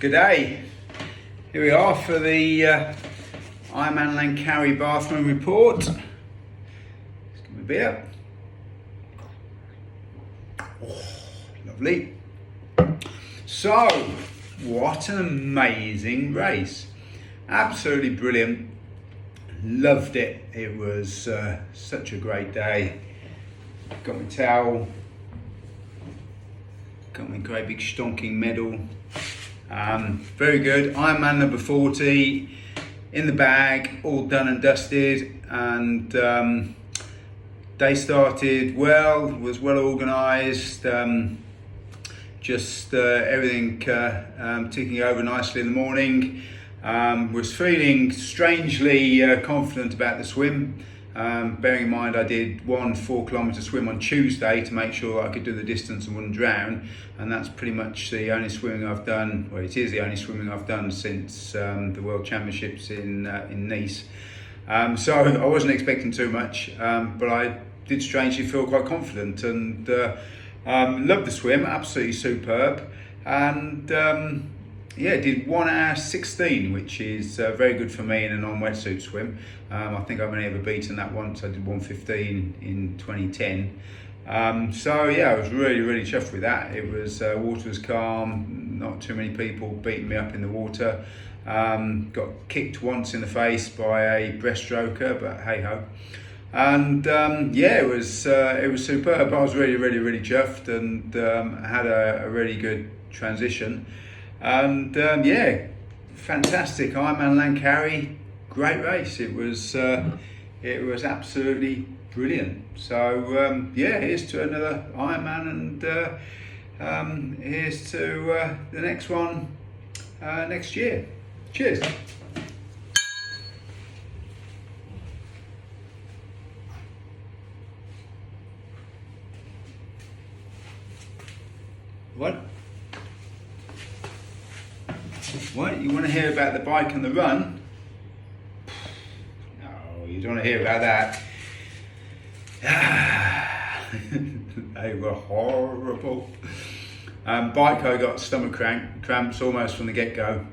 Good day. Here we are for the Ironman Langkawi bathroom report. Let's give me a beer. Oh, lovely. So, what an amazing race. Absolutely brilliant. Loved it. It was such a great day. Got my towel. Got my great big stonking medal. Very good. Ironman number 40 in the bag, all done and dusted, and day started well, was well organised, just everything ticking over nicely in the morning. Was feeling strangely confident about the swim. Bearing in mind I did one 4-kilometre swim on Tuesday to make sure that I could do the distance and wouldn't drown, and that's pretty much the only swimming I've done, well, it is the only swimming I've done since the World Championships in Nice. So I wasn't expecting too much, but I did strangely feel quite confident, and loved the swim, absolutely superb, and yeah, did 1 hour 16, which is very good for me in a non-wetsuit swim. I think I've only ever beaten that once. I did 1:15 in 2010. So yeah, I was really chuffed with that. It was water was calm, not too many people beating me up in the water. Got kicked once in the face by a breaststroker, but hey ho. And yeah, it was superb. I was really chuffed, and had a really good transition. And yeah, fantastic Ironman Langkawi, great race. It was absolutely brilliant. So yeah, here's to another Ironman, and here's to the next one next year. Cheers. What? What? You want to hear about the bike and the run? No, you don't want to hear about that. They were horrible. Bike, got stomach cramps almost from the get-go.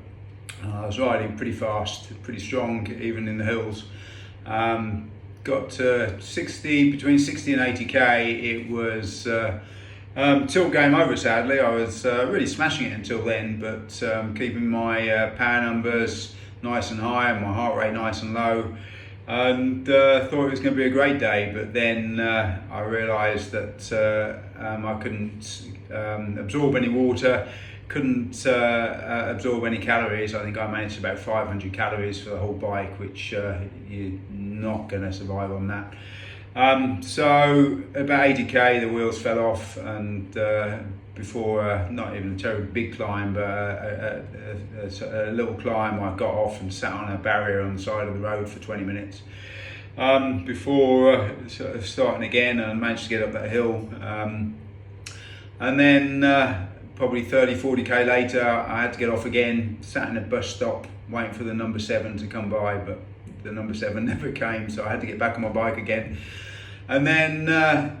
I was riding pretty fast, pretty strong, even in the hills. Got to between 60 and 80k. It was till game over, sadly. I was really smashing it until then, but keeping my power numbers nice and high and my heart rate nice and low, and thought it was going to be a great day. But then I realised that I couldn't absorb any water, couldn't absorb any calories. I think I managed about 500 calories for the whole bike, which you're not going to survive on that. So about 80k, the wheels fell off, and before not even a terribly big climb, but a little climb, I got off and sat on a barrier on the side of the road for 20 minutes before sort of starting again, and I managed to get up that hill. And then probably 30-40k later, I had to get off again, sat in a bus stop waiting for the number 7 to come by, but the number 7 never came, so I had to get back on my bike again. And then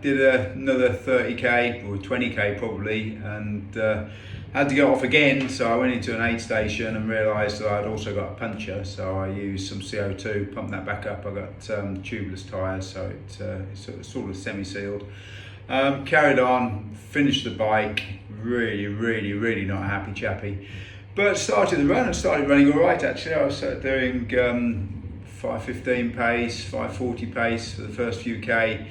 did another 30k or 20k probably, and had to get off again. So I went into an aid station and realised that I'd also got a puncture. So I used some CO2, pumped that back up. I got tubeless tyres, so it's sort of semi-sealed. Carried on, finished the bike. Really not a happy chappy. But started the run and started running all right. Actually, I was doing 5:15 pace, 5:40 pace for the first few k,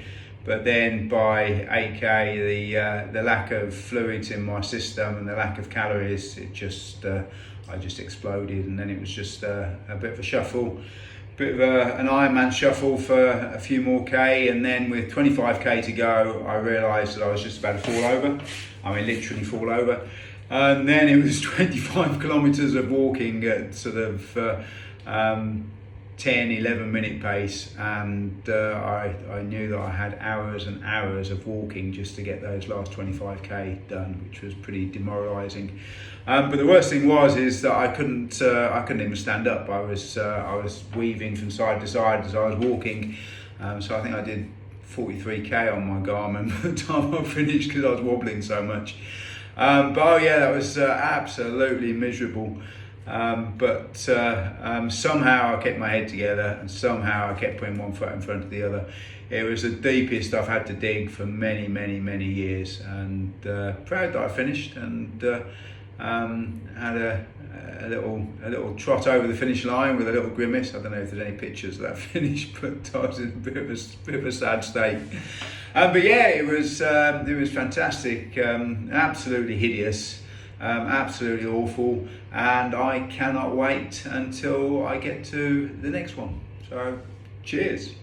but then by 8k, the lack of fluids in my system and the lack of calories, it just I just exploded, and then it was just a bit of a shuffle, bit of an Ironman shuffle for a few more k, and then with 25k to go, I realised that I was just about to fall over. I mean, literally fall over. And then it was 25 kilometres of walking at sort of 10-11 minute pace, and I knew that I had hours and hours of walking just to get those last 25k done, which was pretty demoralising. But the worst thing is that I couldn't even stand up. I was weaving from side to side as I was walking, so I think I did 43k on my Garmin by the time I finished because I was wobbling so much. But oh yeah, that was absolutely miserable. But somehow I kept my head together, and somehow I kept putting one foot in front of the other. It was the deepest I've had to dig for many, many, many years, and proud that I finished, and had a little trot over the finish line with a little grimace. I don't know if there's any pictures of that finish, but I was in a bit of a sad state. But yeah, it was fantastic, absolutely hideous. Absolutely awful, and I cannot wait until I get to the next one. So, cheers.